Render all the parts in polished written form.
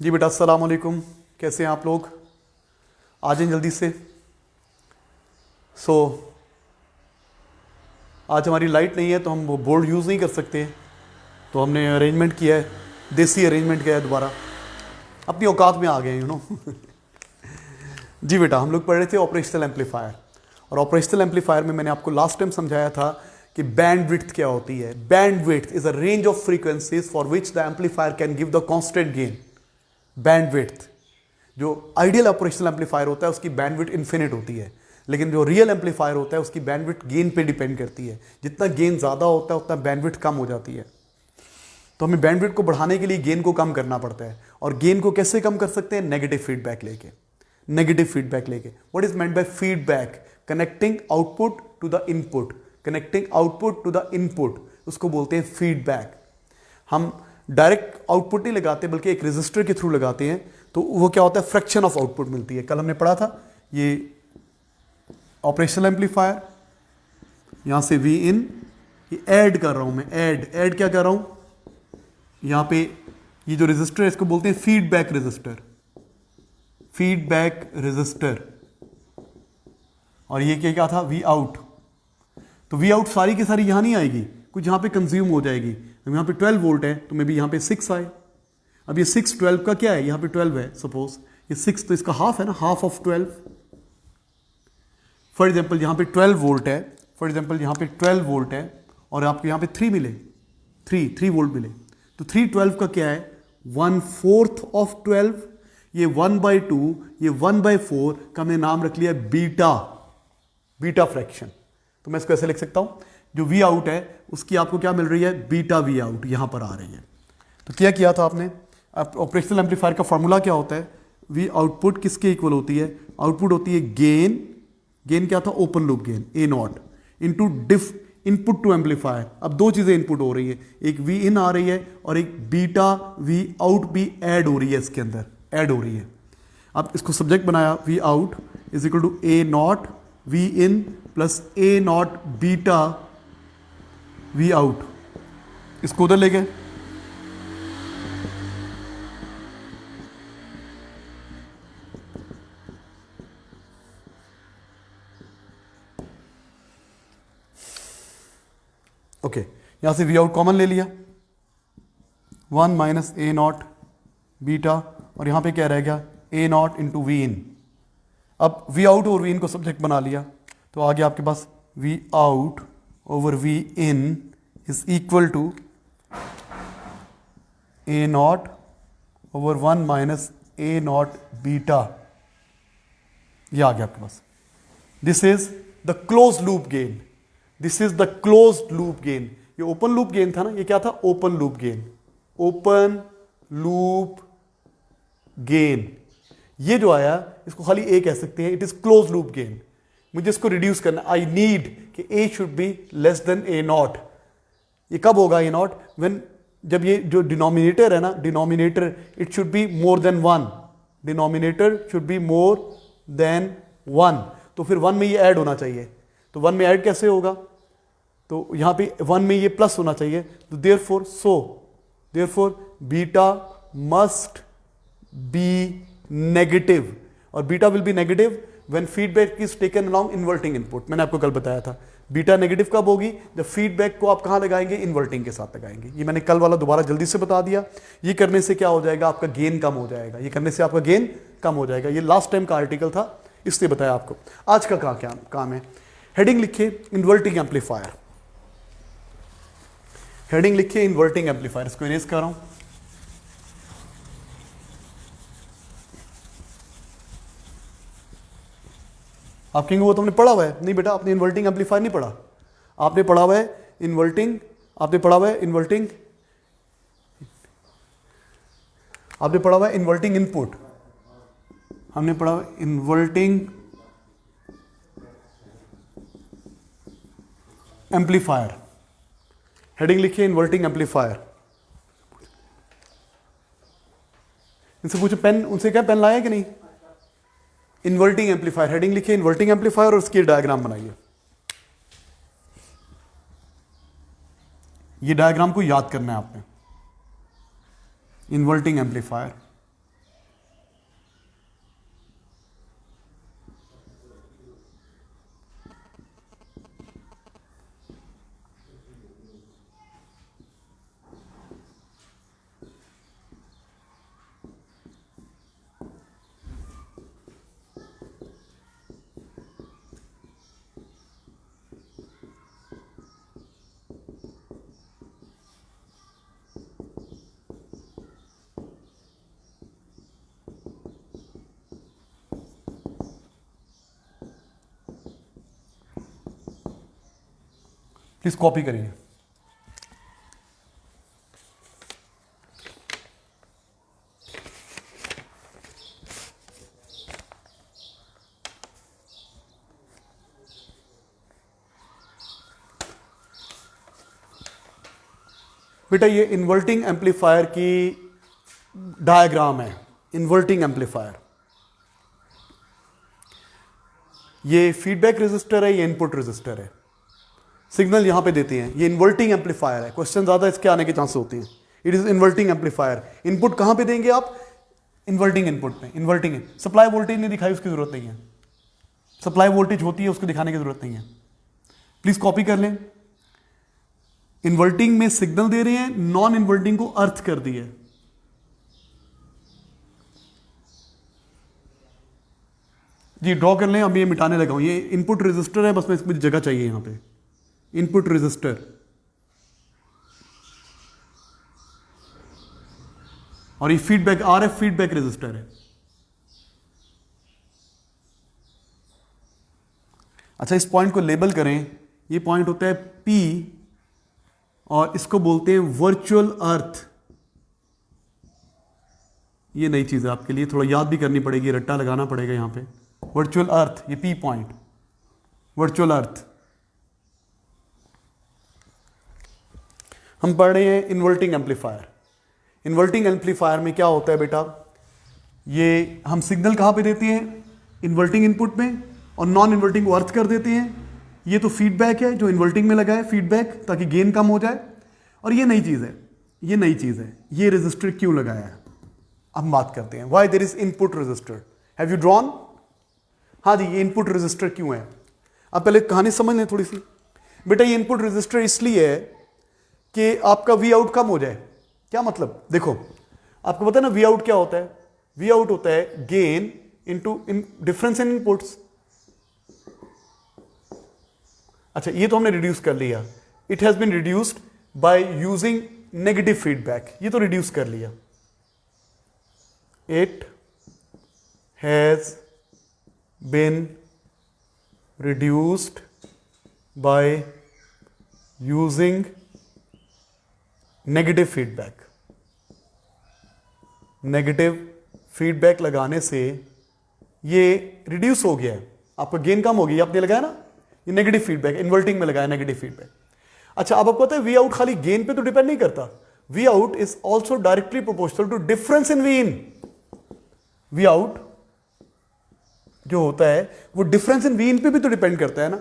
जी बेटा, अस्सलाम वालेकुम। कैसे हैं आप लोग? आ जाएं जल्दी से। सो आज हमारी लाइट नहीं है तो हम वो बोर्ड यूज़ नहीं कर सकते, तो हमने अरेंजमेंट किया है, देसी अरेंजमेंट किया है दोबारा। अपनी औकात में आ गए यू नो। जी बेटा, हम लोग पढ़ रहे थे ऑपरेशनल एम्पलीफायर, और ऑपरेशनल एम्पलीफायर में मैंने आपको लास्ट टाइम समझाया था कि बैंड विड्थ क्या होती है। Band width is a range of frequencies for which the amplifier can give the constant gain. Bandwidth, जो आइडियल ऑपरेशनल एम्पलीफायर होता है उसकी बैंडविड्थ इन्फिनिट होती है, लेकिन जो रियल एम्पलीफायर होता है उसकी बैंडविड्थ गेन पे डिपेंड करती है। जितना गेन ज़्यादा होता है उतना बैंडविड्थ कम हो जाती है। तो हमें बैंडविड्थ को बढ़ाने के लिए गेन को कम करना पड़ता है, और गेन को कैसे कम कर सकते हैं? नेगेटिव फीडबैक लेके। नेगेटिव फीडबैक लेके। What is meant by feedback? Connecting output to the input. Connecting output to the input, उसको बोलते हैं फीडबैक। हम डायरेक्ट आउटपुट नहीं लगाते बल्कि एक रजिस्टर के थ्रू लगाते हैं, तो वो क्या होता है? फ्रैक्शन ऑफ आउटपुट मिलती है। कल हमने पढ़ा था ये ऑपरेशनल एम्पलीफायर, यहां से वी इन, ये ऐड कर रहा हूं मैं, ऐड क्या कर रहा हूं? यहां पे ये जो रजिस्टर है इसको बोलते हैं फीडबैक रजिस्टर। Feedback register. और ये क्या था? V out. तो वी आउट सारी की सारी यहां नहीं आएगी, कुछ यहां पे कंज्यूम हो जाएगी। यहां पे 12 वोल्ट है तो मे बी यहां पे 6 आए। अब ये 6 12 का क्या है? यहां पे 12 है सपोज, ये 6 तो इसका हाफ है ना, हाफ ऑफ 12। फॉर एग्जाम्पल यहां पे 12 वोल्ट है, फॉर एग्जाम्पल यहां पे 12 वोल्ट है, और आपको यहां पे 3 मिले, 3 वोल्ट मिले, तो 3 12 का क्या है? 1/4 ऑफ 12। ये 1/2, ये 1/4 का हमने नाम रख लिया बीटा, बीटा फ्रैक्शन। तो मैं इसको ऐसे लिख सकता हूं, जो वी आउट है उसकी आपको क्या मिल रही है? बीटा वी आउट यहां पर आ रही है। तो क्या किया था आपने? ऑपरेशनल एम्पलीफायर का फॉर्मूला क्या होता है? वी आउटपुट किसके इक्वल होती है? आउटपुट होती है गेन। गेन क्या था? Open loop gain, A not, into diff input to amplifier. अब दो चीजें इनपुट हो रही है, एक वी इन आ रही है और एक बीटा वी आउट भी ऐड हो रही है, इसके अंदर ऐड हो रही है। अब इसको सब्जेक्ट बनाया, V out is equal to A not V in plus A not beta V out. इसको उधर ले गए, ओके यहां से वी आउट कॉमन ले लिया, 1 माइनस ए नॉट बीटा, और यहां पे क्या रह गया? A naught into V in. अब वी आउट और वी इन को सब्जेक्ट बना लिया, तो आ गया आपके पास V out over V in is equal to A naught over 1 minus A not beta. ये आ गया आपके पास। This is the close loop gain. This is the close loop gain. ये ओपन लूप गेन था ना, ये क्या था? Open loop gain. Open loop gain ये जो आया इसको खाली ए कह सकते हैं, it is close loop gain. मुझे इसको रिड्यूस करना, आई नीड कि A should be less than A naught. ये कब होगा ए नॉट? व्हेन, जब ये जो डिनोमिनेटर है ना, denominator it should be more than 1। Denominator should be more than 1, तो फिर 1 में ये ऐड होना चाहिए। तो 1 में ऐड कैसे होगा? तो यहां पे 1 में ये प्लस होना चाहिए, तो therefore beta must be negative, और beta will be negative when feedback is taken along inverting input. मैंने आपको कल बताया था बीटा नेगेटिव कब होगी? जब फीडबैक को आप कहां लगाएंगे? इन्वर्टिंग के साथ लगाएंगे। ये मैंने कल वाला दोबारा जल्दी से बता दिया। ये करने से क्या हो जाएगा? आपका गेन कम हो जाएगा। ये करने से आपका गेन कम हो जाएगा। ये लास्ट टाइम का आर्टिकल था, इसलिए बताया आपको। आज का क्या काम है? हेडिंग लिखिए इन्वर्टिंग एम्पलीफायर। हेडिंग लिखिए इन्वर्टिंग एम्पलीफायर। इसको इरेज कर रहा हूं। आप कहेंगे वो तुमने पढ़ा हुआ है। नहीं बेटा, आपने इन्वर्टिंग एम्पलीफायर नहीं पढ़ा। आपने पढ़ा हुआ है इन्वर्टिंग, आपने पढ़ा हुआ है इन्वर्टिंग, आपने पढ़ा हुआ है इन्वर्टिंग इनपुट, हमने पढ़ा हुआ है इन्वर्टिंग एम्पलीफायर। हेडिंग लिखिए इन्वर्टिंग एम्पलीफायर। इनसे पूछो पेन, उनसे क्या पेन लाया कि नहीं? इन्वर्टिंग एम्पलीफायर, हेडिंग लिखिए इन्वर्टिंग एम्पलीफायर और उसकी डायग्राम बनाइए। ये डायग्राम को याद करना है आपने। इन्वर्टिंग एम्पलीफायर, प्लीज कॉपी करिए। बेटा ये इन्वर्टिंग एम्पलीफायर की डायग्राम है। इन्वर्टिंग एम्पलीफायर, ये फीडबैक रेजिस्टर है, ये इनपुट रेजिस्टर है। सिग्नल यहां पे देते हैं, ये इन्वर्टिंग एम्पलीफायर है। क्वेश्चन ज्यादा इसके आने के चांस होते हैं। It is inverting amplifier. Input कहां पे देंगे आप? इन्वर्टिंग इनपुट में। इन्वर्टिंग सप्लाई वोल्टेज नहीं दिखाई, उसकी जरूरत नहीं है। सप्लाई वोल्टेज होती है, उसको दिखाने की जरूरत नहीं है। प्लीज कॉपी कर लें। इन्वर्टिंग में सिग्नल दे रहे हैं, नॉन इन्वर्टिंग को अर्थ कर दिए। जी ड्रॉ कर लें। अब ये मिटाने लगा हूं। ये इनपुट रेजिस्टर है, बस मैं इसमें जगह चाहिए यहां पे। इनपुट रेजिस्टर और ये फीडबैक आरएफ फीडबैक रेजिस्टर है। अच्छा, इस पॉइंट को लेबल करें। ये पॉइंट होता है पी और इसको बोलते हैं वर्चुअल अर्थ। ये नई चीज है आपके लिए, थोड़ा याद भी करनी पड़ेगी, रट्टा लगाना पड़ेगा यहां पे। वर्चुअल अर्थ, ये पी पॉइंट, वर्चुअल अर्थ। हम पढ़ रहे हैं इन्वर्टिंग एम्पलीफायर। इन्वर्टिंग एम्पलीफायर में क्या होता है बेटा? ये हम सिग्नल कहां पे देते हैं? इन्वर्टिंग इनपुट में, और नॉन इन्वर्टिंग को अर्थ कर देते हैं। ये तो फीडबैक है जो इन्वर्टिंग में लगा है, फीडबैक, ताकि गेन कम हो जाए। और ये नई चीज है, ये नई चीज है। ये रेजिस्टर क्यों लगाया है, हम बात करते हैं। Why there is input resistor, have you drawn? हाँ जी, ये इनपुट रेजिस्टर क्यों है? अब पहले कहानी समझ लें थोड़ी सी। बेटा ये इनपुट रेजिस्टर इसलिए है कि आपका वी आउट कम हो जाए। क्या मतलब? देखो, आपको पता है ना वी आउट क्या होता है? वी आउट होता है gain into difference in inputs. अच्छा, ये तो हमने रिड्यूस कर लिया। It has been reduced by using negative feedback. ये तो रिड्यूस कर लिया। It has been reduced by using negative feedback. Negative feedback लगाने से ये रिड्यूस हो गया है, आपका गेन कम हो गया। आपने लगाया ना, ये नेगेटिव फीडबैक, इन्वर्टिंग में लगाया नेगेटिव फीडबैक। अच्छा, अब आपको पता है वी आउट खाली गेन पे तो डिपेंड नहीं करता। V out is also directly proportional to difference in V in. V out जो होता है वो डिफरेंस इन वी इन पे भी तो डिपेंड करता है ना।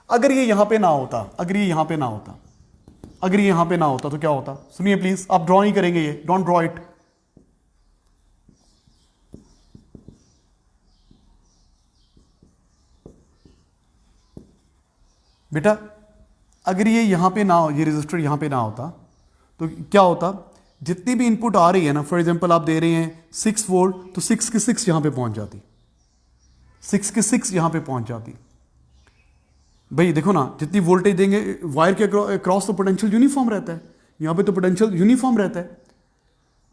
अगर ये यहां पे ना होता, अगर ये यहां पे ना होता, अगर ये यहां पे ना होता तो क्या होता? सुनिए प्लीज, आप ड्रॉ नहीं करेंगे, ये डोंट ड्रॉ इट। बेटा अगर ये यहां पे ना हो, ये रजिस्टर यहां पे ना होता तो क्या होता? जितनी भी इनपुट आ रही है ना, फॉर एग्जांपल आप दे रहे हैं 6 वोल्ट, तो 6 की 6 यहां पे पहुंच जाती, 6 की 6 यहां पे पहुंच जाती। भाई देखो ना, जितनी वोल्टेज देंगे वायर के क्रॉस तो पोटेंशियल यूनिफॉर्म रहता है, यहां पे तो पोटेंशियल यूनिफॉर्म रहता है।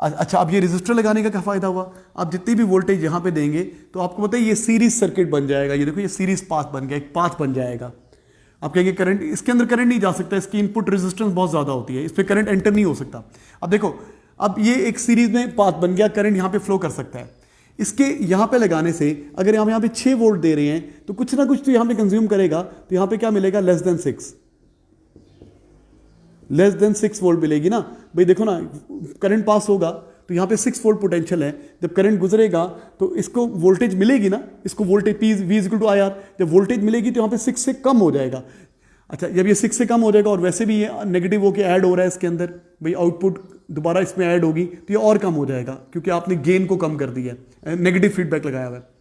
अच्छा, अब ये रजिस्टर लगाने का क्या फायदा हुआ? आप जितनी भी वोल्टेज यहां पे देंगे तो आपको पता है ये सीरीज सर्किट बन जाएगा। ये देखो, ये सीरीज पाथ बन गया, एक पाथ बन जाएगा। आप कहेंगे करंट, इसके अंदर करंट नहीं जा सकता, इसकी इनपुट रेजिस्टेंस बहुत ज्यादा होती है, इस पर करंट एंटर नहीं हो सकता। अब देखो, अब ये एक सीरीज में पाथ बन गया, करंट यहां पे फ्लो कर सकता है। इसके यहां पे लगाने से अगर हम यहां पे 6 वोल्ट दे रहे हैं तो कुछ ना कुछ तो यहां पे कंज्यूम करेगा, तो यहां पे क्या मिलेगा? लेस देन 6 वोल्ट मिलेगी ना। भाई देखो ना, करंट पास होगा तो यहां पे 6 वोल्ट पोटेंशियल है। जब करंट गुजरेगा तो इसको वोल्टेज मिलेगी ना, इसको voltage P V is equal to I R. जब वोल्टेज मिलेगी तो यहां पे 6 से कम हो जाएगा। अच्छा, जब ये 6 से कम हो जाएगा और वैसे भी ये नेगेटिव होके ऐड हो रहा है इसके अंदर, भाई आउटपुट दोबारा इसमें ऐड होगी तो ये और कम हो जाएगा, क्योंकि आपने गेन को कम कर दिया है, नेगेटिव फीडबैक लगाया हुआ है।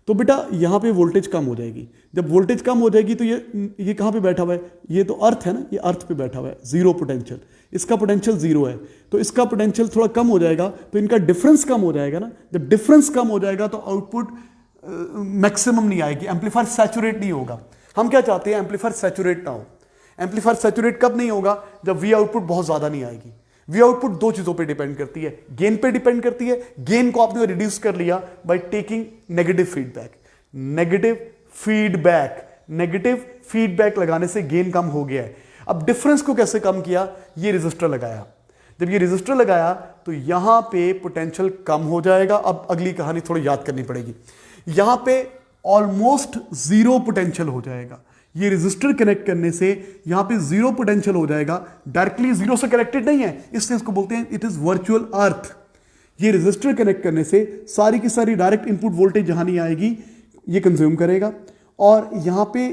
तो बेटा यहां पे वोल्टेज कम हो जाएगी। जब वोल्टेज कम हो जाएगी तो ये कहां पे बैठा हुआ है? ये तो अर्थ है ना, ये अर्थ पे बैठा हुआ है, जीरो पोटेंशियल। इसका पोटेंशियल जीरो है, तो इसका पोटेंशियल थोड़ा कम हो जाएगा, तो इनका डिफरेंस कम हो जाएगा ना। जब डिफरेंस कम हो जाएगा तो आउटपुट मैक्सिमम नहीं आएगी, एम्पलीफायर सैचुरेट नहीं होगा। हम क्या चाहते हैं? एम्पलीफायर सैचुरेट ना हो। एम्पलीफायर सैचुरेट कब नहीं होगा? जब वी आउटपुट बहुत ज्यादा नहीं आएगी। वी आउटपुट दो चीजों पे डिपेंड करती है, गेन पे डिपेंड करती है। गेन को आपने रिड्यूस कर लिया by taking negative feedback. Negative feedback लगाने से गेन कम हो गया है। अब डिफरेंस को कैसे कम किया, ये रेजिस्टर लगाया। जब ये रेजिस्टर लगाया तो यहां पे पोटेंशियल कम हो जाएगा। अब अगली कहानी थोड़ी याद करनी पड़ेगी। यहां पे ऑलमोस्ट जीरो पोटेंशियल हो जाएगा। ये रेजिस्टर कनेक्ट करने से यहां पे जीरो पोटेंशियल हो जाएगा। डायरेक्टली जीरो से कनेक्टेड नहीं है, इसलिए इसको बोलते हैं इट इज वर्चुअल अर्थ। ये रेजिस्टर कनेक्ट करने से सारी की सारी डायरेक्ट इनपुट वोल्टेज जहां नहीं आएगी ये कंज्यूम करेगा और यहां पे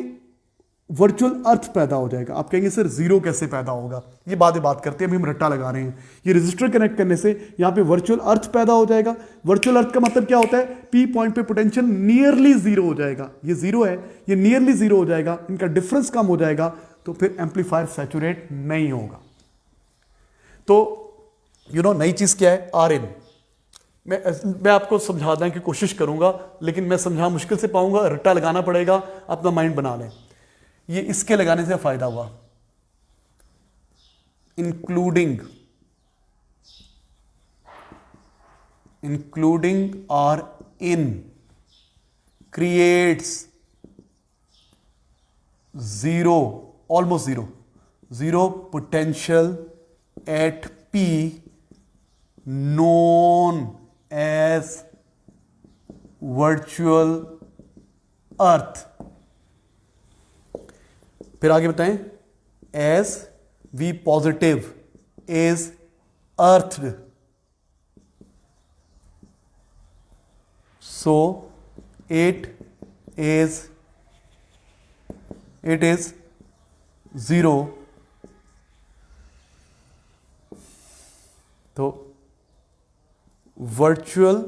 वर्चुअल अर्थ पैदा हो जाएगा। आप कहेंगे सर जीरो कैसे पैदा होगा, ये बात करते हैं, अभी हम रट्टा लगा रहे हैं। ये रेजिस्टर कनेक्ट करने से यहां पे वर्चुअल अर्थ पैदा हो जाएगा। वर्चुअल अर्थ का मतलब क्या होता है, पी पॉइंट पे पोटेंशियल नियरली जीरो हो जाएगा। ये जीरो है, ये नियरली जीरो हो जाएगा, इनका डिफरेंस कम हो जाएगा, तो फिर एम्पलीफायर सैचुरेट नहीं होगा। तो नई चीज क्या है, आर इन। मैं आपको समझाने की कोशिश करूंगा, लेकिन मैं समझा मुश्किल से पाऊंगा, रट्टा लगाना पड़ेगा, अपना माइंड बना लें। ये इसके लगाने से फायदा हुआ, including R in creates almost zero potential at P known as virtual earth। फिर आगे बताएं, as V positive is earthed, so it is zero। तो virtual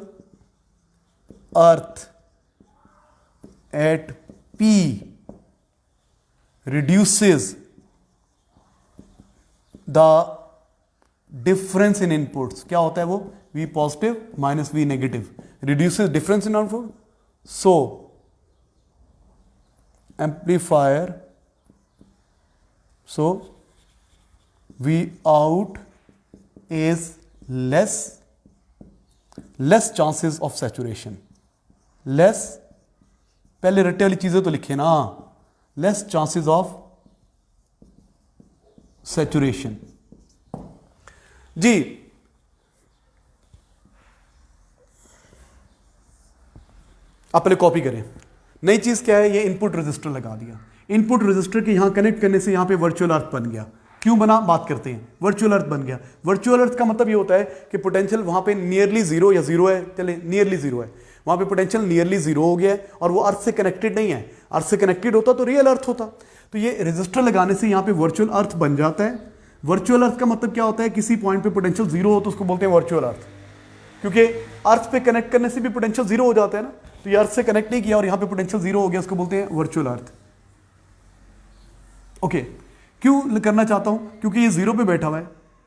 earth at P reduces the difference in inputs। क्या होता है वो, V positive minus V negative reduces difference in output, so amplifier, so V out is less chances of saturation। less, पहले रट्टे वाली चीजें तो लिखे ना, less chances of saturation। जी आप पहले कॉपी करें। नई चीज क्या है, ये इनपुट रेजिस्टर लगा दिया। इनपुट रेजिस्टर के यहां कनेक्ट करने से यहां पे वर्चुअल अर्थ बन गया। क्यों बना, बात करते हैं। वर्चुअल अर्थ बन गया। वर्चुअल अर्थ का मतलब ये होता है कि पोटेंशियल वहां पे नियरली जीरो या जीरो है, चले नियरली जीरो है, वहां पे पोटेंशियल नियरली जीरो हो गया है और वो अर्थ से कनेक्टेड नहीं है। अर्थ से कनेक्टेड होता तो रियल अर्थ होता। तो ये रेजिस्टर लगाने से यहां पे वर्चुअल अर्थ बन जाता है। वर्चुअल अर्थ का मतलब क्या होता है, किसी पॉइंट पे पोटेंशियल जीरो हो तो उसको बोलते हैं वर्चुअल अर्थ, क्योंकि अर्थ पे कनेक्ट करने से भी पोटेंशियल जीरो हो जाता है ना। तो ये अर्थ से कनेक्ट नहीं किया और यहां पे पोटेंशियल जीरो हो गया, उसको बोलते हैं वर्चुअल अर्थ। ओके, क्यों करना चाहता हूं, क्योंकि ये जीरो पे बैठा हुआ है,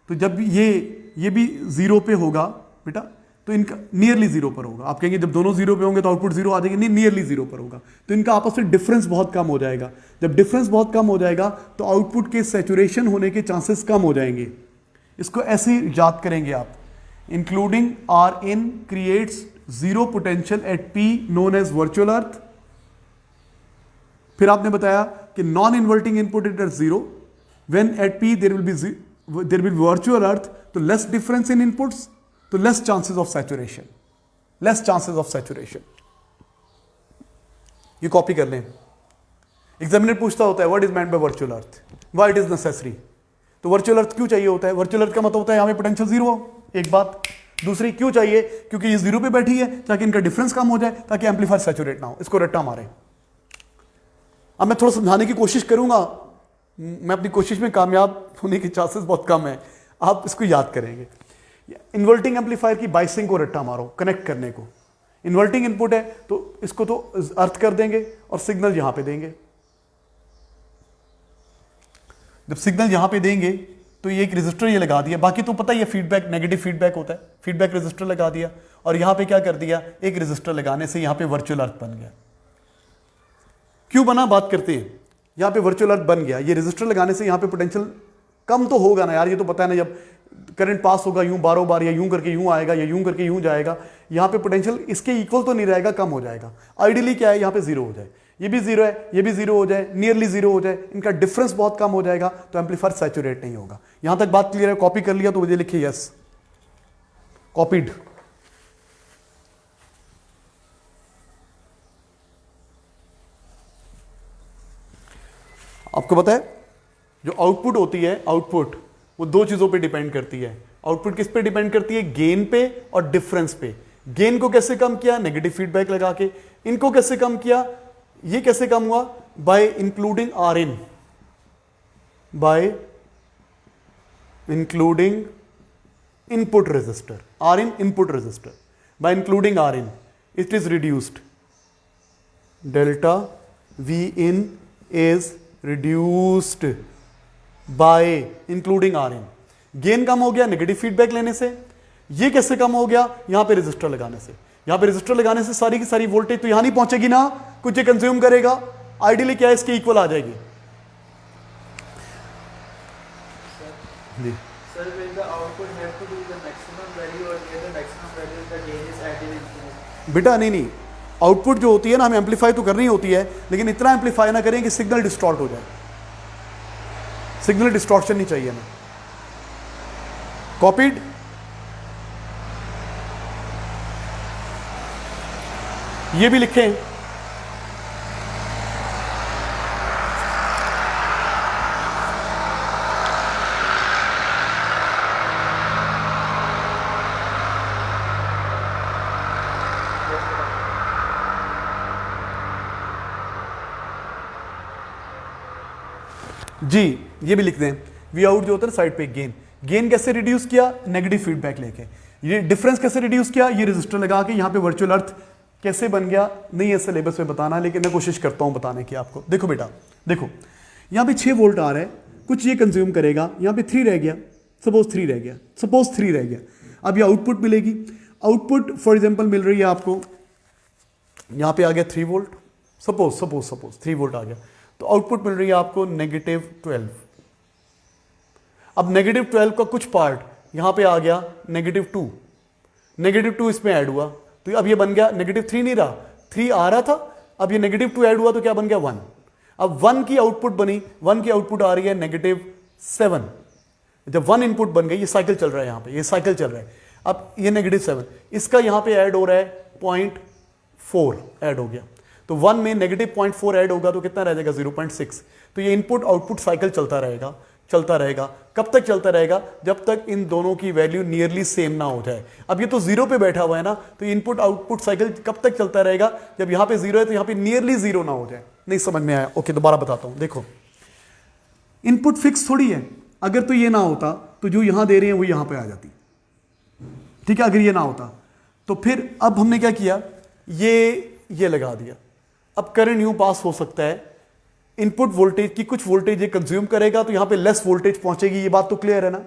तो जब ये भी जीरो पे होगा बेटा, तो इनका नियरली जीरो पर होगा। आप कहेंगे जब दोनों जीरो पे होंगे तो आउटपुट जीरो आ जाएगी, नहीं, नियरली जीरो पर होगा, तो इनका आपस में डिफरेंस बहुत कम हो जाएगा। जब डिफरेंस बहुत कम हो जाएगा तो आउटपुट के सैचुरेशन होने के चांसेस कम हो जाएंगे। इसको ऐसे याद करेंगे आप, including R in creates zero potential at P known as virtual earth. फिर आपने बताया कि non inverting input it at zero, when at P there will be virtual earth, तो less difference in inputs, तो less chances of saturation, ये copy कर लें। Examiner पूछता होता है what is meant by virtual earth, why it is necessary। तो virtual अर्थ क्यों चाहिए होता है, वर्चुअल अर्थ का मतलब होता है यहां पे पोटेंशियल जीरो हो, एक बात। दूसरी क्यों चाहिए, क्योंकि ये जीरो पे बैठी है ताकि इनका डिफरेंस कम हो जाए, ताकि एम्पलीफायर सैचुरेट ना हो, इसको रट्टा मारे। अब मैं थोड़ा समझाने की कोशिश करूंगा, मैं अपनी कोशिश में कामयाब होने के चांसेस बहुत कम है, आप इसको याद करेंगे। इन्वर्टिंग एम्पलीफायर की बाइसिंग को रट्टा मारो, कनेक्ट करने को। इन्वर्टिंग इनपुट है तो इसको तो अर्थ कर देंगे और सिग्नल यहां पे देंगे। जब सिग्नल यहां पे देंगे तो ये एक रेजिस्टर ये लगा दिया, बाकी तो पता ही है फीडबैक, नेगेटिव फीडबैक होता है, फीडबैक रेजिस्टर लगा दिया, और यहां पे क्या कर दिया, एक रेजिस्टर लगाने से यहां पे वर्चुअल अर्थ बन गया। क्यों बना, बात करते हैं। यहां पे वर्चुअल अर्थ बन गया, ये रेजिस्टर लगाने से यहां पे पोटेंशियल कम तो होगा ना यार, ये तो पता है ना, जब करंट पास होगा यूं बारों बार, या यूं करके यूं आएगा, या यूं करके यूं जाएगा, यहां पे पोटेंशियल इसके इक्वल तो नहीं रहेगा, कम हो जाएगा। आइडियली क्या है, यहां पे जीरो हो जाए। ये भी जीरो है, ये भी जीरो हो जाए, नियरली जीरो हो जाए, इनका डिफरेंस बहुत कम हो जाएगा, तो एम्पलीफायर सैचुरेट नहीं होगा। यहां तक बात क्लियर है? कॉपी कर लिया तो मुझे लिखिए यस, कॉपीड। आपको पता है जो आउटपुट होती है, आउटपुट वो दो चीजों पे डिपेंड करती है। आउटपुट किस पे डिपेंड करती है? गेन पे और डिफरेंस पे। गेन को कैसे कम किया? नेगेटिव फीडबैक लगा के। इनको कैसे कम किया? ये कैसे कम हुआ? By including R in, by including input resistor, R in input resistor, by including R in it is reduced, delta V in is reduced by including R in. Gain कम हो गया नेगेटिव फीडबैक लेने से। ये कैसे कम हो गया? यहां पे रेजिस्टर लगाने से। यहां पे रेजिस्टर लगाने से सारी की सारी वोल्टेज तो यहां नहीं पहुंचेगी ना, कुछ ये कंज्यूम करेगा। आइडियली क्या है, इसके इक्वल आ जाएगी। जी Sir, will the output have to be the maximum value or near the maximum value if the gain is added infinite? बेटा नहीं, आउटपुट जो होती है ना, हमें एम्पलीफाई तो करनी होती है, लेकिन इतना एम्पलीफाई ना करें कि सिग्नल डिस्टॉर्ट हो जाए। सिग्नल डिस्टॉर्शन नहीं चाहिए ना। कॉपीड। ये भी लिखें, जी ये भी लिख दें। वी आउट जो होता है साइड पे गेन, गेन कैसे रिड्यूस किया? नेगेटिव फीडबैक लेके। ये डिफरेंस कैसे रिड्यूस किया? ये रेजिस्टर लगा के। यहां पे वर्चुअल अर्थ कैसे बन गया नहीं है सिलेबस में बताना, लेकिन मैं कोशिश करता हूं बताने की आपको। देखो बेटा, देखो यहां पे 6 वोल्ट आ रहा है, कुछ ये कंज्यूम करेगा, यहां पे 3 रह गया, सपोज 3 रह गया, सपोज 3 रह गया। अब ये आउटपुट मिलेगी। आउटपुट फॉर एग्जाम्पल मिल रही है आपको, यहां पे आ गया 3 volt, suppose suppose suppose 3 volt आ गया, तो आउटपुट मिल रही है आपको -12। अब -12 का कुछ पार्ट यहां पे आ गया -2, -2 इसमें ऐड हुआ, तो अब ये बन गया -3 नहीं रहा, 3 आ रहा था, अब ये -2 ऐड हुआ तो क्या बन गया 1। अब 1 की आउटपुट बनी, 1 की आउटपुट आ रही है -7। जब 1 इनपुट बन गई, ये साइकिल चल रहा है, यहां पे ये साइकिल चल रहा है। अब ये -7, इसका यहां पे ऐड हो रहा है 0.4 ऐड हो गया, तो 1 में -0.4 ऐड होगा तो कितना रह जाएगा? 0.6। तो ये इनपुट आउटपुट साइकिल चलता रहेगा, चलता रहेगा। कब तक चलता रहेगा? जब तक इन दोनों की वैल्यू नियरली सेम ना हो जाए। अब ये तो 0 पे बैठा हुआ है ना, तो इनपुट आउटपुट साइकिल कब तक चलता रहेगा? जब यहां पे 0 है तो यहां पे नियरली 0 ना हो जाए। नहीं समझ में आया? ओके, दोबारा बताता हूं। देखो, इनपुट फिक्स थोड़ी है। अगर तो ये ना होता तो जो यहां दे रहे हैं वो यहां पे आ जाती, ठीक है? अगर ये ना होता तो फिर अब हमने क्या किया, ये लगा दिया। अब करंट यूं पास हो सकता है, इनपुट वोल्टेज की कुछ वोल्टेज ये कंज्यूम करेगा तो यहां पे लेस वोल्टेज पहुंचेगी, ये बात तो क्लियर है ना।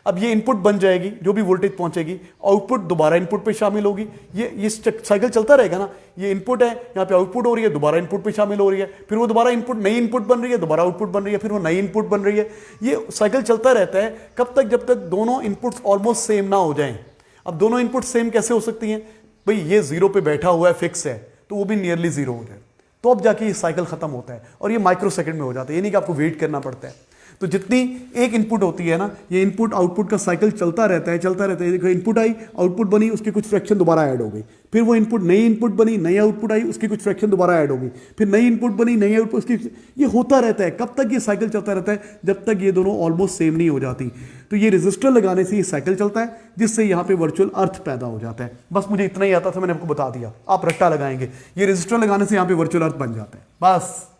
अब ये इनपुट बन जाएगी, जो भी वोल्टेज पहुंचेगी, आउटपुट दोबारा इनपुट पे शामिल होगी। ये साइकिल चलता रहेगा ना। ये इनपुट है, यहां पे आउटपुट हो रही है, दोबारा इनपुट पे शामिल हो रही है, फिर वो दोबारा इनपुट, नई इनपुट बन रही है, दोबारा आउटपुट बन रही है, फिर वो नई इनपुट बन रही है। ये साइकिल चलता रहता है। कब तक? जब तक दोनों इनपुट्स ऑलमोस्ट सेम ना हो जाएं। अब दोनों इनपुट सेम कैसे हो सकती हैं भाई? ये 0 पे बैठा हुआ है, फिक्स है, तो वो भी नियरली 0 हो जाए, तो अब जाके ये साइकिल खत्म होता है, और ये माइक्रो सेकंड में हो जाता है। ये नहीं कि आपको वेट करना पड़ता है। तो जितनी एक इनपुट होती है ना, ये इनपुट आउटपुट का साइकिल चलता रहता है, चलता रहता है। देखो, इनपुट आई, आउटपुट बनी, उसकी कुछ फ्रैक्शन दोबारा ऐड हो गई, फिर वो इनपुट, नई इनपुट बनी, नई आउटपुट आई, उसकी कुछ फ्रैक्शन दोबारा ऐड हो गई, फिर नई इनपुट बनी, नई आउटपुट, उसकी, ये होता रहता है। कब तक ये साइकिल चलता रहता है? जब तक ये दोनों ऑलमोस्ट सेम नहीं हो जाती। तो ये रेजिस्टर लगाने से ये साइकिल चलता है, जिससे यहाँ पे वर्चुअल अर्थ पैदा हो जाता है। बस मुझे इतना ही आता था, मैंने आपको बता दिया। आप रट्टा लगाएंगे, ये रेजिस्टर लगाने से यहाँ पे वर्चुअल अर्थ बन जाता है। बस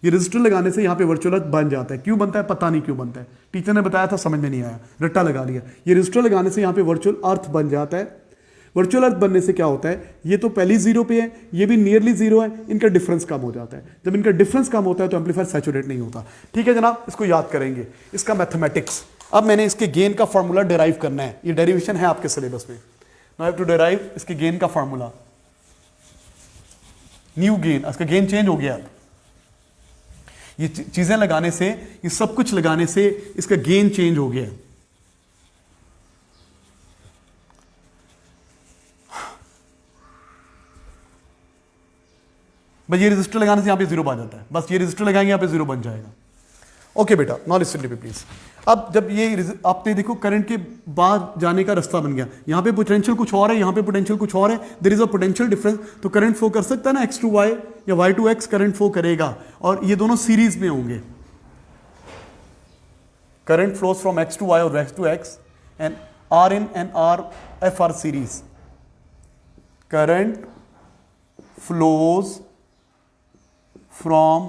ये रेजिस्टर लगाने से यहाँ पे वर्चुअल अर्थ बन जाता है। क्यों बनता है पता नहीं क्यों बनता है, टीचर ने बताया था, समझ में नहीं आया, रट्टा लगा लिया। ये रेजिस्टर लगाने से यहाँ पे वर्चुअल अर्थ बन जाता है। वर्चुअल अर्थ बनने से क्या होता है? ये तो पहली 0 पे है, ये भी नियरली 0 है, इनका डिफरेंस कम हो जाता है। जब इनका डिफरेंस कम होता है तो एम्पलीफायर सैचुरेट नहीं होता। ठीक है जनाब, इसको याद करेंगे। इसका मैथमेटिक्स, अब मैंने इसके गेन का फॉर्मूला डिराइव करना है। ये डेरिवेशन है आपके सिलेबस में। नाउ हैव टू डिराइव इसके गेन का फॉर्मूला। न्यू गेन, इसका गेन चेंज हो गया। ये चीजें लगाने से, ये सब कुछ लगाने से इसका गेन चेंज हो गया। बस ये रजिस्टर लगाने से यहाँ पे जीरो बन जाता है, बस ये रजिस्टर लगाएंगे यहाँ पे जीरो बन जाएगा। ओके बेटा, now listen to me please. अब जब ये आपने देखो करंट के बाद जाने का रास्ता बन गया, यहाँ पे पोटेंशियल कुछ और है, यहाँ पे पोटेंशियल कुछ और है, there is a potential difference, तो करंट फ्लो कर सकता है ना x टू y या y to x, current flow करेगा और ये दोनों सीरीज में होंगे। Current flows from x to y और x to x and R in and RF are series. Current flows from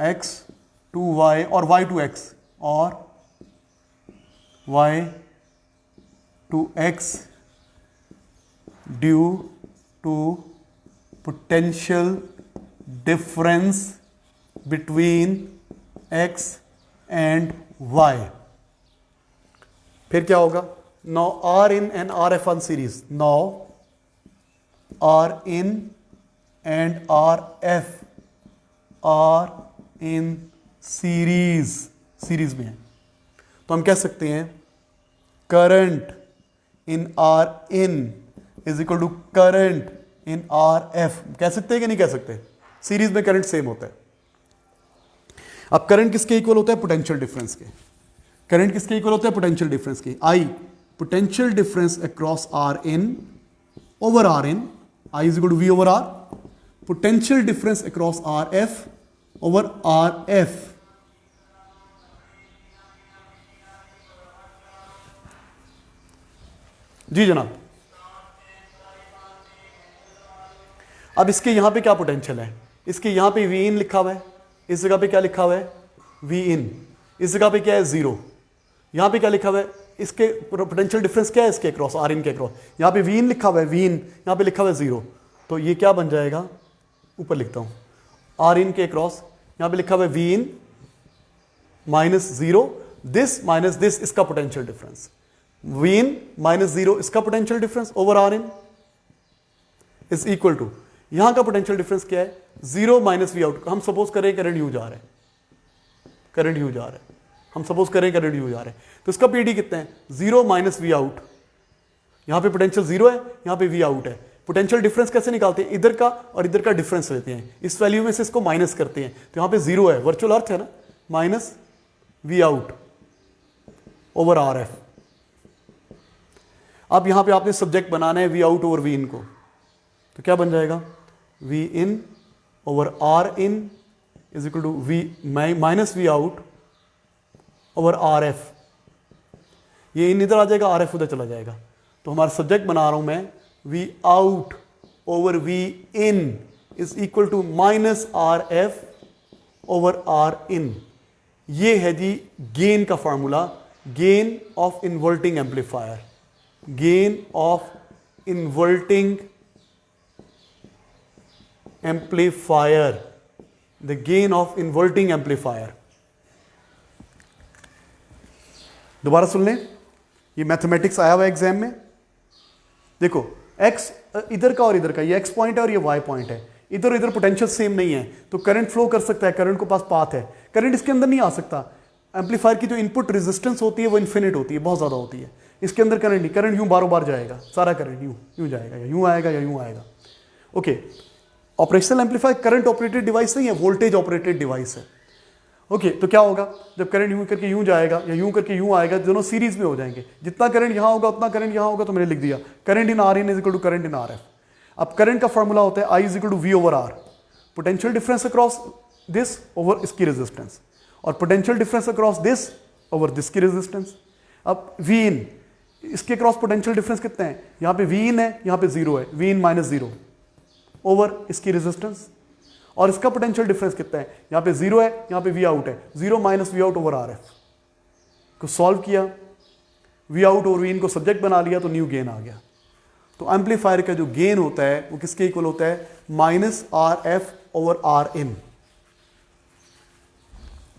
x to y or y to x or y to x due to potential difference between x and y. फिर क्या होगा? Now R in and RF on series. Now R in and RF are in series. Series में है, तो हम कह सकते हैं current in R in is equal to current in RF। कह सकते हैं कि नहीं कह सकते? सीरीज में करंट सेम होता है। अब करंट किसके इक्वल होता है? पोटेंशियल डिफरेंस के। करंट किसके इक्वल होता है? पोटेंशियल डिफरेंस के। I potential difference across R in over R in, I is equal to V over R, potential difference across RF over RF। जी जनाब। अब इसके यहां पे क्या पोटेंशियल है? इसके यहां पे V in लिखा हुआ है, इस जगह पे क्या लिखा हुआ है? V in। इस जगह पे क्या है? जीरो। यहां पे क्या लिखा हुआ है? इसके पोटेंशियल डिफरेंस क्या है इसके अक्रॉस, R in के अक्रॉस? यहां पे V in लिखा हुआ है, V in यहां पे लिखा हुआ है जीरो, तो ये क्या बन जाएगा? ऊपर लिखता हूं R in के अक्रॉस, यहां पे लिखा हुआ है V in minus zero, this minus this, इसका potential difference. V in minus zero, इसका potential difference over R in is equal to, यहां का पोटेंशियल डिफरेंस क्या है? Zero minus V out. हम सपोज करें करंट यू जा रहा है, करंट यू जा रहा है, हम सपोज करें करंट यू जा रहा है, तो इसका पीडी कितना है? Zero minus V out. यहां पे पोटेंशियल जीरो है, यहां पे वी आउट है। पोटेंशियल डिफरेंस कैसे निकालते हैं? इधर का और इधर का डिफरेंस लेते हैं, इस वैल्यू में से इसको माइनस करते हैं, तो यहां पे जीरो है, वर्चुअल अर्थ है ना, minus V out over R F. अब यहां पे आपने सब्जेक्ट बनाना है V out over V in को, तो क्या बन जाएगा? V in over R in is equal to V minus V out over R F. ये इन इधर आ जाएगा, आर एफ उधर चला जाएगा, तो हमारा सब्जेक्ट बना रहा हूं मैं V out over V in is equal to minus R F over R in. ये है जी गेन का formula, gain of inverting amplifier, gain of inverting amplifier, the gain of inverting amplifier. दोबारा सुन लें, ये मैथमेटिक्स आया हुआ है एग्जाम में। देखो x इधर का और इधर का, ये x पॉइंट है और ये y पॉइंट है, इधर और इधर पोटेंशियल सेम नहीं है, तो करंट फ्लो कर सकता है, करंट के पास पाथ है, करंट इसके अंदर नहीं आ सकता। एम्पलीफायर की जो इनपुट रेजिस्टेंस होती है वो इन्फिनिट होती है, बहुत ज़्यादा होती है, इसके अंदर करंट नहीं, करंट यूं बारों बार जाएगा, सारा करंट यूं जाएगा, या यूं आएगा या यूं आएगा। Okay, operational amplifier current operated device नहीं है, वोल्टेज ऑपरेटेड डिवाइस है। ओके, तो क्या होगा? जब करंट यूं करके यूं जाएगा या यूं करके यूं आएगा, दोनों सीरीज में हो जाएंगे, जितना करंट यहां होगा उतना करंट यहां होगा, तो मैंने लिख दिया current in R in is equal to current in R F. अब करंट का फॉर्मूला होता है I is equal to V over R, potential difference across this over इसकी रेजिस्टेंस, और potential difference across this over this की resistance. अब V in, इसके क्रॉस पोटेंशियल डिफरेंस कितना है? यहाँ पे वी इन है, यहाँ पे जीरो है, V in minus zero over इसकी रेजिस्टेंस, और इसका पोटेंशियल डिफरेंस कितना है? यहाँ पे जीरो है, यहाँ पे वी आउट है, zero minus V out over R F को सॉल्व किया, वी आउट और वी इन को सब्जेक्ट बना लिया, तो न्यू गेन आ गया। तो एम्पलीफायर का जो गेन होता है वो किसके इक्वल होता है? Minus R F over R in.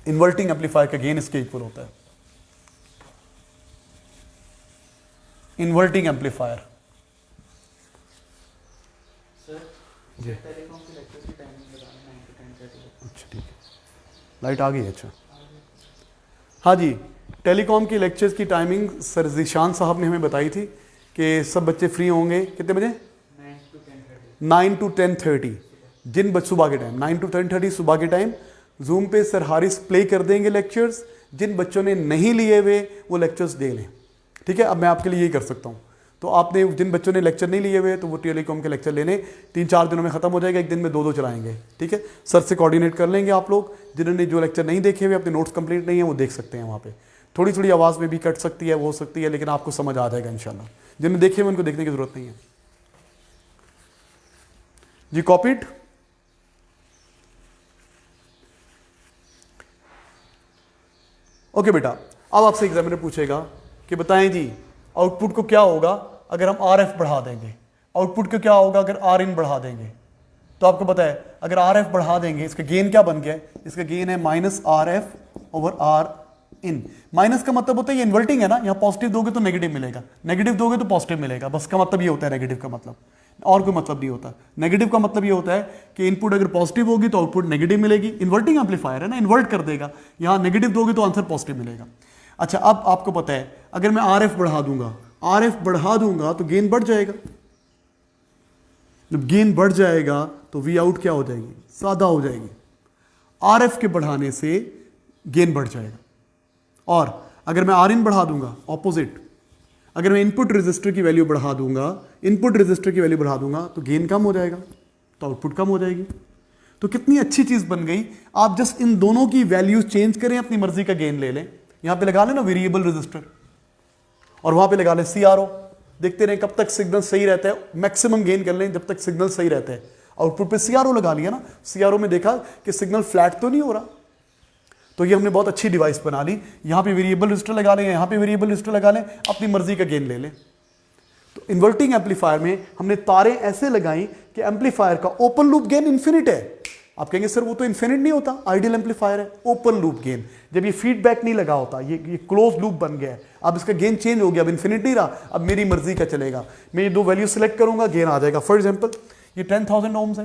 Inverting amplifier का गेन इसके इक्वल होता है, इन्वर्टिंग एम्पलीफायर। जी टेलीकॉम की लेक्चर्स की टाइमिंग बताना, 9 to 10:30। अच्छा ठीक है, लाइट आ गई। अच्छा हाँ जी, टेलीकॉम की लेक्चर्स की टाइमिंग सर जीशान साहब ने हमें बताई थी कि सब बच्चे फ्री होंगे कितने बजे? 9 to 10:30। 9 to 10:30। जिन बच्चों सुबह के टाइम 9 to 10:30 सुबह के टाइम जूम पे सर हारिस प्ले कर देंगे लेक्चर्स। जिन बच्चों ने नहीं लिए हुए वो लेक्चर्स दे लें, ठीक है। अब मैं आपके लिए यही कर सकता हूँ। तो आपने जिन बच्चों ने लेक्चर नहीं लिए हुए तो वो टेलीकॉम के लेक्चर लेने 3-4 दिनों में खत्म हो जाएगा, एक दिन में 2-2 चलाएंगे, ठीक है। सर से कोऑर्डिनेट कर लेंगे आप लोग। जिन्होंने जो लेक्चर नहीं देखे हुए, अपने नोट्स कंप्लीट नहीं है, वो देख सकते हैं वहाँ पे। थोड़ी थोड़ी आवाज़ में भी कट सकती है, वो हो सकती है, लेकिन आपको समझ आ जाएगा इंशाल्लाह। जिन्होंने देखे हुए उनको देखने की जरूरत नहीं है जी। कॉपीड ओके बेटा। अब आपसे एग्जामिनर पूछेगा कि बताएं जी आउटपुट को क्या होगा अगर हम आर एफ बढ़ा देंगे, आउटपुट को क्या होगा अगर आर इन बढ़ा देंगे। तो आपको पता है अगर आर एफ बढ़ा देंगे इसका गेन क्या बन गया है, इसका गेन है minus R F over R in. Minus का मतलब होता है ये इन्वर्टिंग है ना, यहाँ पॉजिटिव दोगे तो नेगेटिव मिलेगा, नेगेटिव दोगे तो पॉजिटिव मिलेगा, बस का मतलब ये होता है नेगेटिव का मतलब, और कोई मतलब नहीं होता। नेगेटिव का मतलब ये होता है कि इनपुट अगर पॉजिटिव होगी तो आउटपुट नेगेटिव मिलेगी। इन्वर्टिंग एम्पलीफायर है ना, इन्वर्ट कर देगा। यहाँ नेगेटिव दोगे तो आंसर पॉजिटिव मिलेगा। अच्छा, अब आपको पता है अगर मैं आर एफ बढ़ा दूंगा, आर एफ बढ़ा दूंगा तो गेन बढ़ जाएगा। जब गेन बढ़ जाएगा तो वी आउट क्या हो जाएगी, सादा हो जाएगी। आर एफ के बढ़ाने से गेन बढ़ जाएगा। और अगर मैं आर इन बढ़ा दूंगा, ऑपोजिट, अगर मैं इनपुट रेजिस्टर की वैल्यू बढ़ा दूंगा, इनपुट रेजिस्टर की वैल्यू बढ़ा दूंगा तो गेन कम हो जाएगा, तो आउटपुट कम हो जाएगी। तो कितनी अच्छी चीज बन गई। आप जस्ट इन दोनों की वैल्यूज चेंज करें, अपनी मर्जी का गेन ले लें। यहां पे लगा लें ना वेरिएबल रेजिस्टर, और वहां पे लगा लें सीआरओ। देखते रहे कब तक सिग्नल सही रहता है, मैक्सिमम गेन कर लें जब तक सिग्नल सही रहता है। आउटपुट पे सीआरओ लगा लिया ना, सीआरओ में देखा कि सिग्नल फ्लैट तो नहीं हो रहा, तो ये हमने बहुत अच्छी डिवाइस बना ली। यहां पे वेरिएबल रजिस्टर लगा लें, यहां पे वेरिएबल रजिस्टर लगा लें, अपनी मर्जी का गेन ले लें। तो इन्वर्टिंग एम्पलीफायर में हमने तारें ऐसे लगाई कि एम्पलीफायर का ओपन लूप गेन इन्फिनिट है। आप कहेंगे सर वो तो इन्फिनिट नहीं होता, आइडियल एम्पलीफायर है। ओपन लूप गेन, जब ये फीडबैक नहीं लगा होता, ये क्लोज लूप बन गया है। अब इसका गेन चेंज हो गया, अब इन्फिनिट नहीं रहा, अब मेरी मर्जी का चलेगा। मैं ये दो वैल्यू सेलेक्ट करूंगा, गेन आ जाएगा। फॉर एग्जाम्पल ये 10,000 ओम्स है,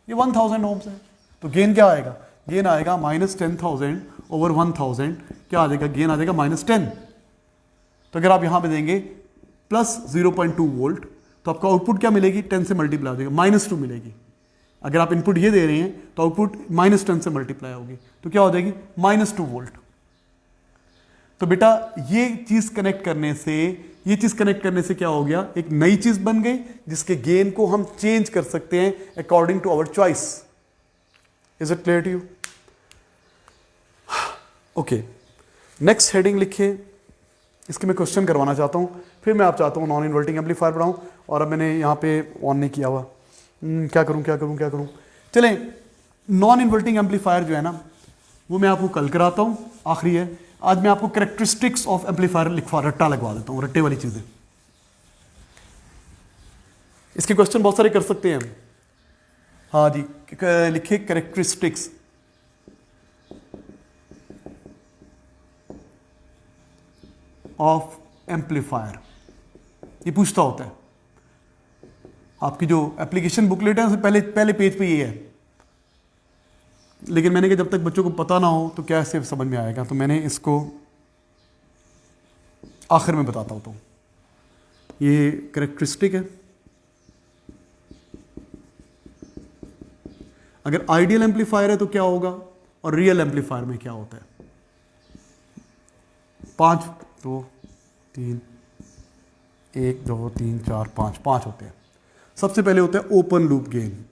ये 1000 ओम्स है, तो गेन क्या आएगा, गेन आएगा -10,000 ओवर 1000, क्या आ जाएगा, गेन आ जाएगा -10। तो अगर आप यहां पे देंगे प्लस 0.2 वोल्ट तो आपका आउटपुट क्या मिलेगी, 10 से मल्टीप्लाई हो जाएगा, -2 मिलेगी। अगर आप इनपुट ये दे रहे हैं तो आउटपुट -10 से मल्टीप्लाई होगी, तो क्या हो जाएगी, -2 वोल्ट। तो बेटा ये चीज कनेक्ट करने से, ये चीज कनेक्ट करने से क्या हो गया, एक नई चीज बन गई जिसके गेन को हम चेंज कर सकते हैं according to our choice. Is it clear to you? Okay, next heading लिखिए। इसके मैं क्वेश्चन करवाना चाहता हूं, फिर मैं आप चाहता हूं नॉन इन्वर्टिंग एम्पलीफायर पढ़ाऊं, और अब मैंने यहां पे ऑन नहीं किया हुआ। क्या करूं। चलें, नॉन इन्वर्टिंग एम्पलीफायर जो है ना वो मैं आपको कल कराता हूं, आखिरी है। आज मैं आपको कैरेक्टरिस्टिक्स ऑफ एम्पलीफायर लिखवा, रट्टा लगवा देता हूं, रट्टे वाली चीजें। इसके क्वेश्चन बहुत सारे कर सकते हैं हम। हाँ जी, लिखिए कैरेक्टरिस्टिक्स ऑफ एम्पलीफायर। ये पूछता होता है, आपकी जो एप्लीकेशन बुकलेट है उससे पहले पेज पे ये है, लेकिन मैंने कहा जब तक बच्चों को पता ना हो तो कैसे समझ में आएगा, तो मैंने इसको आखिर में बताता हूँ। ये कैरेक्टरिस्टिक है। अगर आइडियल एम्पलीफायर है तो क्या होगा, और रियल एम्पलीफायर में क्या होता है। 5 2 3 1 2 3 4 5 होते हैं। सबसे पहले होता है open loop gain.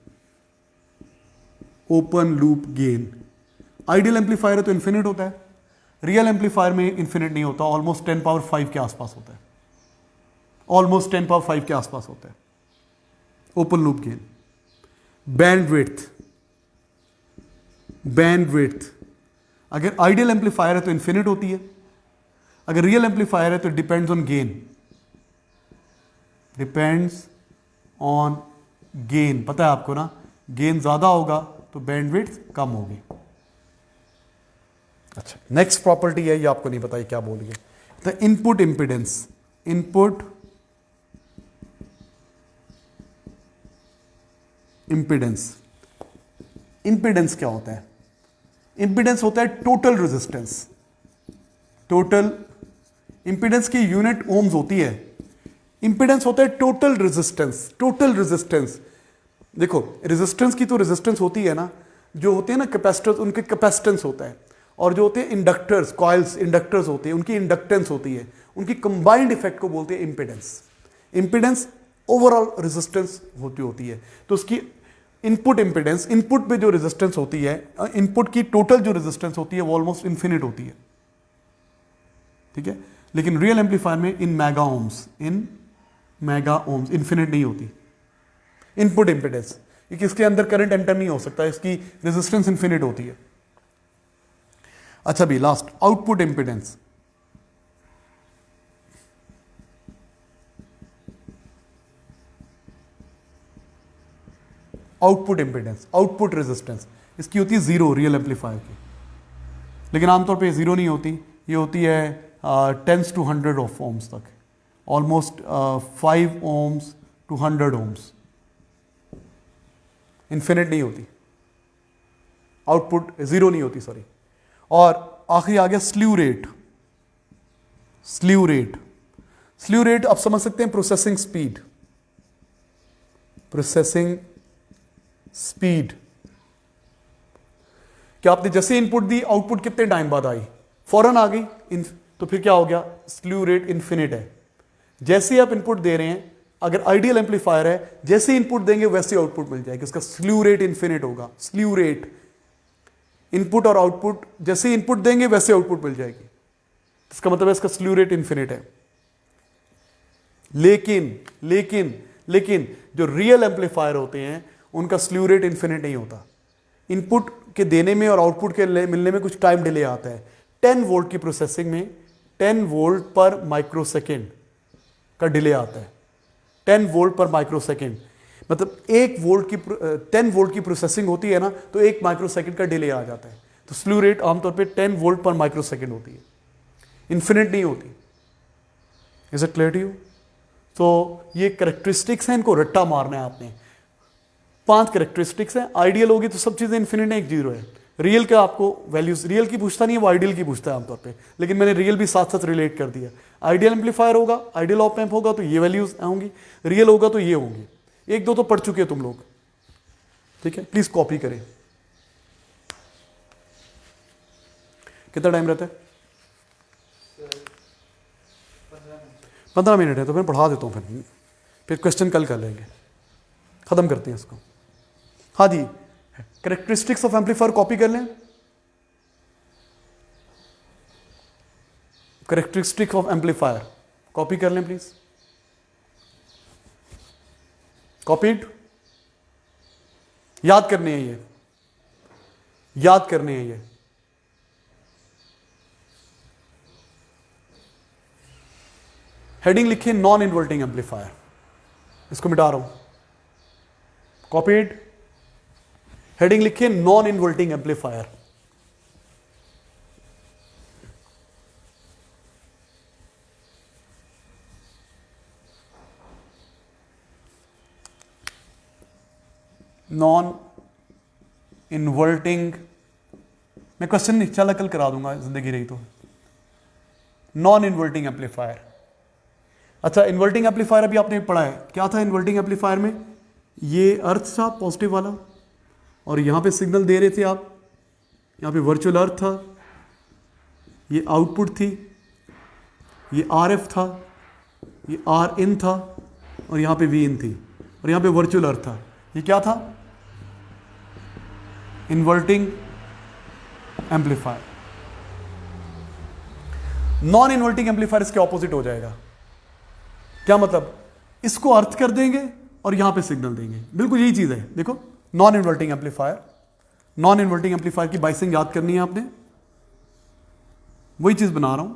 Open loop gain ideal amplifier है तो इन्फिनिट होता है, रियल एम्पलीफायर में इन्फिनिट नहीं होता, ऑलमोस्ट 10 पावर 5 के आसपास होता है, ऑलमोस्ट 10 पावर 5 के आसपास होता है ओपन लूप गेन। बैंडविड्थ अगर आइडियल एम्पलीफायर है तो इन्फिनिट होती है, अगर रियल एम्पलीफायर है तो depends on gain, depends on gain. पता है आपको ना, गेन ज्यादा होगा तो बैंडविड्थ कम होगी। अच्छा, नेक्स्ट प्रॉपर्टी है, ये आपको नहीं पता ये क्या बोल गए, तो input impedance. Input impedance, impedance क्या होता है, इंपिडेंस होता है टोटल रेजिस्टेंस। टोटल इंपिडेंस की यूनिट ओम्स होती है, इंपिडेंस होता है टोटल रेजिस्टेंस। टोटल रेजिस्टेंस देखो रेजिस्टेंस की तो रेजिस्टेंस होती है ना, जो होते हैं ना कैपेसिटर्स उनके कैपेसिटेंस होता है, और जो होते हैं इंडक्टर्स कॉइल्स इंडक्टर्स होते हैं उनकी इंडक्टेंस होती है, उनकी कंबाइंड इफेक्ट को बोलते हैं इम्पिडेंस। इम्पिडेंस ओवरऑल रेजिस्टेंस होती है। तो उसकी इनपुट इम्पिडेंस, इनपुट पे जो रेजिस्टेंस होती है, इनपुट की टोटल जो रेजिस्टेंस होती है वो ऑलमोस्ट इन्फिनिट होती है, ठीक है। लेकिन रियल एम्पलीफायर में इन मेगा ओम्स इन्फिनिट नहीं होती इनपुट इम्पिडेंस, क्योंकि इसके अंदर करंट एंटर नहीं हो सकता, इसकी रेजिस्टेंस इन्फिनिट होती है। अच्छा भी last output impedance. Output impedance, output resistance इसकी होती है जीरो रियल एम्पलीफायर की, लेकिन आमतौर पे जीरो नहीं होती, ये होती है 10 to 100 ऑफ ओम्स तक, almost 5 ohms to 100 ohms, infinite नहीं होती, आउटपुट जीरो नहीं होती, सॉरी। और आखिरी आ गया slew rate. Slew rate, slew rate आप समझ सकते हैं प्रोसेसिंग स्पीड, प्रोसेसिंग स्पीड। क्या आपने जैसे इनपुट दी आउटपुट कितने टाइम बाद आई, फौरन आ गई, तो फिर क्या हो गया, स्ल्यू रेट इन्फिनिट है। जैसे ही आप इनपुट दे रहे हैं, अगर आइडियल एम्पलीफायर है, जैसे इनपुट देंगे वैसे आउटपुट मिल जाएगी, उसका स्ल्यू रेट इन्फिनिट होगा। स्ल्यू रेट, इनपुट और आउटपुट, जैसे इनपुट देंगे वैसे आउटपुट मिल जाएगी, इसका मतलब है इसका स्ल्यू रेट इन्फिनिट है। लेकिन लेकिन लेकिन जो रियल एम्पलीफायर होते हैं उनका स्ल्यू रेट इन्फिनिट नहीं होता, इनपुट के देने में और आउटपुट के मिलने में कुछ टाइम डिले आता है। 10 वोल्ट की प्रोसेसिंग में 10 वोल्ट पर माइक्रोसेकेंड का डिले आता है, 10 वोल्ट पर माइक्रोसेकेंड, मतलब 1 वोल्ट की 10 वोल्ट की प्रोसेसिंग होती है ना, तो 1 माइक्रोसेकेंड का डिले आ जाता है। तो स्ल्यू रेट आमतौर पे 10 वोल्ट पर माइक्रोसेकेंड होती है, इन्फिनिट नहीं होती। Is it clear to you? तो ये करेक्टरिस्टिक्स हैं, इनको रट्टा मारना है आपने। 5 करेक्टरिस्टिक्स हैं, आइडियल होगी तो सब चीज़ें इन्फिनिट है, एक जीरो है। रियल का आपको वैल्यूज, रियल की पूछता नहीं है, वो आइडियल की पूछता है आमतौर पे, लेकिन मैंने रियल भी साथ साथ रिलेट कर दिया। आइडियल एम्पलीफायर होगा, आइडियल ऑप एम्प होगा तो ये वैल्यूज होंगी, रियल होगा तो ये होंगी। 1-2 तो पढ़ चुके हो तुम लोग, ठीक है। प्लीज कॉपी करें। कितना टाइम रहता है? 15 मिनट है, तो मैं पढ़ा देता हूँ, फिर क्वेश्चन कल कर लेंगे, खत्म करते हैं इसको। हाँ जी, कैरेक्टरिस्टिक्स ऑफ एम्पलीफायर कॉपी कर लें। कैरेक्टरिस्टिक्स ऑफ एम्पलीफायर कॉपी कर लें प्लीज। कॉपीड, याद करने हैं ये, याद करने हैं ये। हेडिंग लिखिए नॉन इन्वर्टिंग एम्पलीफायर, इसको मिटा रहा हूं। कॉपीड, हेडिंग लिखिए non inverting amplifier. Non inverting, मैं क्वेश्चन नहीं चला कल करा दूंगा, जिंदगी रही तो। Non inverting amplifier. अच्छा, इन्वर्टिंग एम्पलीफायर अभी आपने पढ़ा है, क्या था इन्वर्टिंग एम्पलीफायर में? ये अर्थ था पॉजिटिव वाला, और यहां पे सिग्नल दे रहे थे आप, यहां पे वर्चुअल अर्थ था, ये आउटपुट थी, ये RF था, ये Rin था, और यहां पे Vin थी, और यहां पे वर्चुअल अर्थ था। ये क्या था? Inverting amplifier. Non inverting amplifier इसके ऑपोजिट हो जाएगा। क्या मतलब? इसको अर्थ कर देंगे और यहां पे सिग्नल देंगे, बिल्कुल यही चीज है। देखो, non inverting amplifier, non inverting amplifier की बाइसिंग याद करनी है आपने, वही चीज बना रहा हूं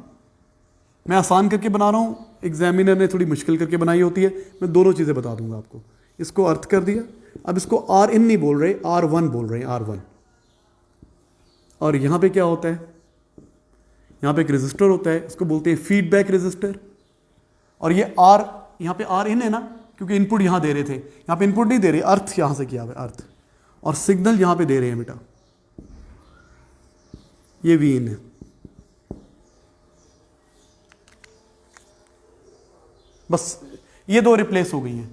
मैं, आसान करके बना रहा हूं, एग्जामिनर ने थोड़ी मुश्किल करके बनाई होती है। मैं दोनों चीजें बता दूंगा आपको। इसको अर्थ कर दिया, अब इसको Rin नहीं बोल रहे, R1 बोल रहे हैं, R1। और यहां पे क्या होता है? यहां पे एक रेजिस्टर होता है, इसको बोलते हैं फीडबैक रेजिस्टर। और ये यहां पे Rin है ना, क्योंकि इनपुट यहां दे रहे थे, यहां पे इनपुट नहीं दे रहे, अर्थ यहां से किया हुआ है, अर्थ, और सिग्नल यहां पे दे रहे हैं बेटा, ये Vin है। बस ये दो रिप्लेस हो गई हैं।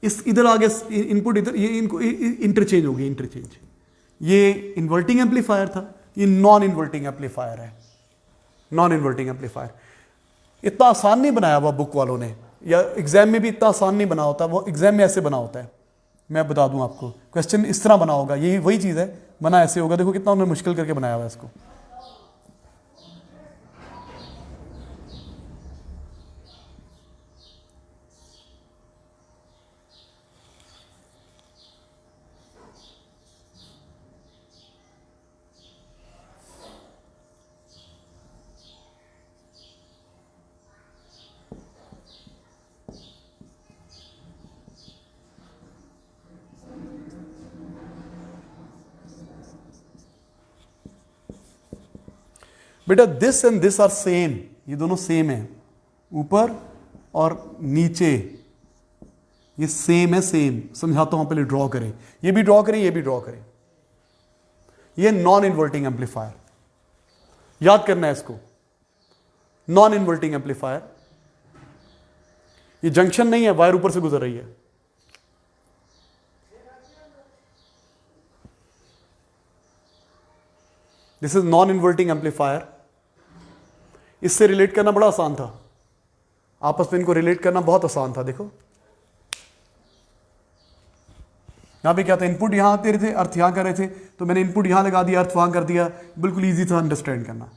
इस इधर आ गया इनपुट, इधर ये इनको इंटरचेंज हो गई, इंटरचेंज। ये इन्वर्टिंग एम्पलीफायर था, ये नॉन इन्वर्टिंग एम्पलीफायर है, नॉन इन्वर्टिंग एम्पलीफायर। इतना आसान नहीं बनाया हुआ बुक वालों ने, या एग्जाम में भी इतना आसान नहीं बना होता, वो एग्जाम में ऐसे बना होता है। मैं बता दूं आपको, क्वेश्चन इस तरह बना होगा, यही वही चीज़ है, बना ऐसे होगा। देखो कितना उन्होंने मुश्किल करके बनाया हुआ है इसको। बेटा this and this are same, ये दोनों सेम है, ऊपर और नीचे ये सेम है, सेम। समझाता हूं, पहले ड्रॉ करें, ये भी ड्रॉ करें, ये भी ड्रॉ करें। ये नॉन इन्वर्टिंग एम्पलीफायर, याद करना है इसको, नॉन इन्वर्टिंग एम्पलीफायर। ये जंक्शन नहीं है, वायर ऊपर से गुजर रही है। This is non inverting amplifier. इससे रिलेट करना बड़ा आसान था, आपस में इनको रिलेट करना बहुत आसान था। देखो यहां पे क्या था, इनपुट यहां आते रहे थे, अर्थ यहां कर रहे थे, तो मैंने इनपुट यहां लगा दिया, अर्थ वहां कर दिया, बिल्कुल इजी था अंडरस्टैंड करना।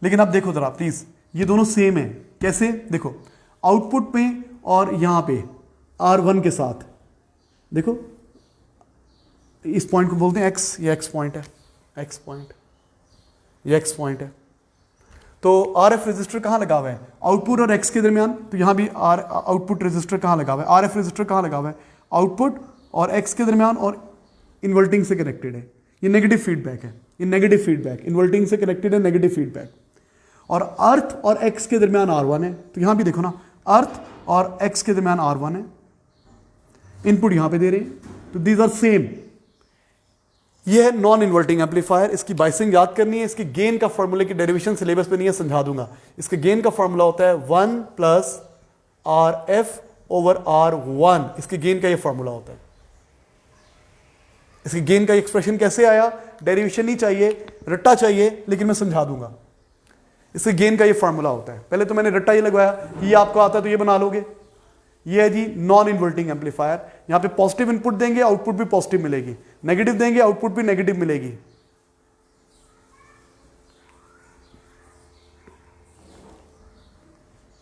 लेकिन अब देखो जरा प्लीज, ये दोनों सेम है। कैसे? देखो आउटपुट में और यहां पे R1 के साथ, देखो इस पॉइंट को बोलते हैं X, ये X पॉइंट है, X पॉइंट, ये X पॉइंट है। तो RF रजिस्टर कहाँ लगा हुआ है? आउटपुट और X के दरमियान। तो यहाँ भी आउटपुट रजिस्टर कहाँ लगा हुआ है? RF रजिस्टर कहाँ लगा हुआ है? आउटपुट और X के दरमियान, और इन्वर्टिंग से कनेक्टेड है। ये नेगेटिव फीडबैक है, ये नेगेटिव फीडबैक, इन्वर्टिंग से कनेक्टेड है, नेगेटिव फीडबैक। और अर्थ और X के दरमियान R1 है। तो यहाँ भी देखो ना, अर्थ और X के दरमियान R1 है, इनपुट यहाँ पे दे रहे हैं, तो दीज आर सेम। ये है नॉन इन्वर्टिंग एम्पलीफायर। इसकी बाइसिंग याद करनी है। इसकी गेन का फॉर्मूले की डेरिवेशन सिलेबस पे नहीं है, समझा दूंगा। इसके गेन का फॉर्मूला होता है 1 + RF/R1। इसके गेन का ये फॉर्मूला होता है। इसकी गेन का एक्सप्रेशन कैसे आया, डेरिवेशन नहीं चाहिए, रट्टा चाहिए, लेकिन मैं समझा दूंगा। इसके गेन का ये फॉर्मूला होता है। पहले तो मैंने रट्टा ये लगवाया, ये आपको आता है तो ये बना लोगे। ये है जी नॉन इन्वर्टिंग एम्पलीफायर। यहां पे पॉजिटिव इनपुट देंगे, आउटपुट भी पॉजिटिव मिलेगी, नेगेटिव देंगे, आउटपुट भी नेगेटिव मिलेगी।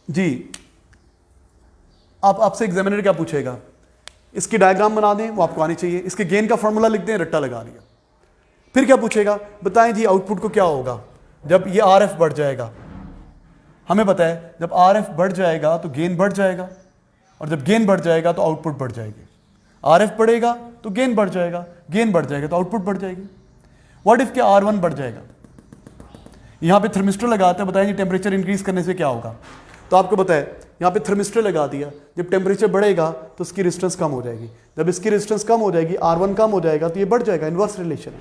जी आप आपसे एग्जामिनर क्या पूछेगा, इसकी डायग्राम बना दें, वो आपको आनी चाहिए। इसके गेन का फॉर्मूला लिख दें, रट्टा लगा लिया। फिर क्या पूछेगा, बताएं जी आउटपुट को क्या होगा जब ये RF बढ़ जाएगा। हमें पता है जब RF बढ़ जाएगा तो गेन बढ़ जाएगा, और जब गेन बढ़ जाएगा तो आउटपुट बढ़ जाएगी। RF बढ़ेगा तो गेन बढ़ जाएगा, गेन बढ़ जाएगा तो आउटपुट बढ़ जाएगी। व्हाट इफ के R1 बढ़ जाएगा? यहां पे थर्मिस्टर लगाते हैं, बताएं जी टेम्परेचर इंक्रीज करने से क्या होगा। तो आपको बताए यहां पे थर्मिस्टर लगा दिया, जब टेम्परेचर बढ़ेगा तो इसकी रेजिस्टेंस कम हो जाएगी, जब इसकी रेजिस्टेंस कम हो जाएगी, R1 कम हो जाएगा तो ये बढ़ जाएगा। इनवर्स रिलेशन है,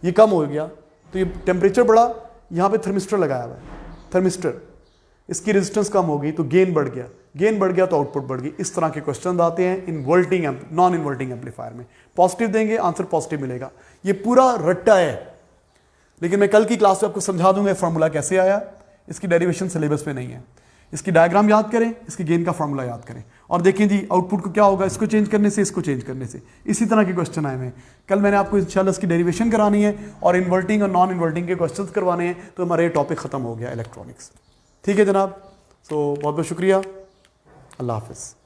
ये कम हो गया तो ये टेम्परेचर बढ़ा, यहां पे थर्मिस्टर लगाया हुआ है, थर्मिस्टर, इसकी रेजिस्टेंस कम हो गई तो गेन बढ़ गया, गेन बढ़ गया तो आउटपुट बढ़ गई। इस तरह के क्वेश्चन आते हैं इन्वर्टिंग नॉन इन्वर्टिंग एम्पलीफायर में। पॉजिटिव देंगे, आंसर पॉजिटिव मिलेगा। ये पूरा रट्टा है, लेकिन मैं कल की क्लास में आपको समझा दूंगा फॉर्मूला कैसे आया। इसकी डेरिवेशन सिलेबस पे नहीं है। इसकी डायग्राम याद करें, इसकी गेन का फॉर्मूला याद करें, और देखें जी आउटपुट को क्या होगा इसको चेंज करने से, इसको चेंज करने से। इसी तरह के क्वेश्चन आए हैं। कल मैंने आपको इंशाल्लाह इसकी डेरिवेशन करानी है, और इन्वर्टिंग और नॉन इन्वर्टिंग के क्वेश्चन करवाने हैं। तो हमारा ये टॉपिक खत्म हो गया इलेक्ट्रॉनिक्स। ठीक है जनाब, तो बहुत बहुत शुक्रिया, अल्लाह हाफिज़।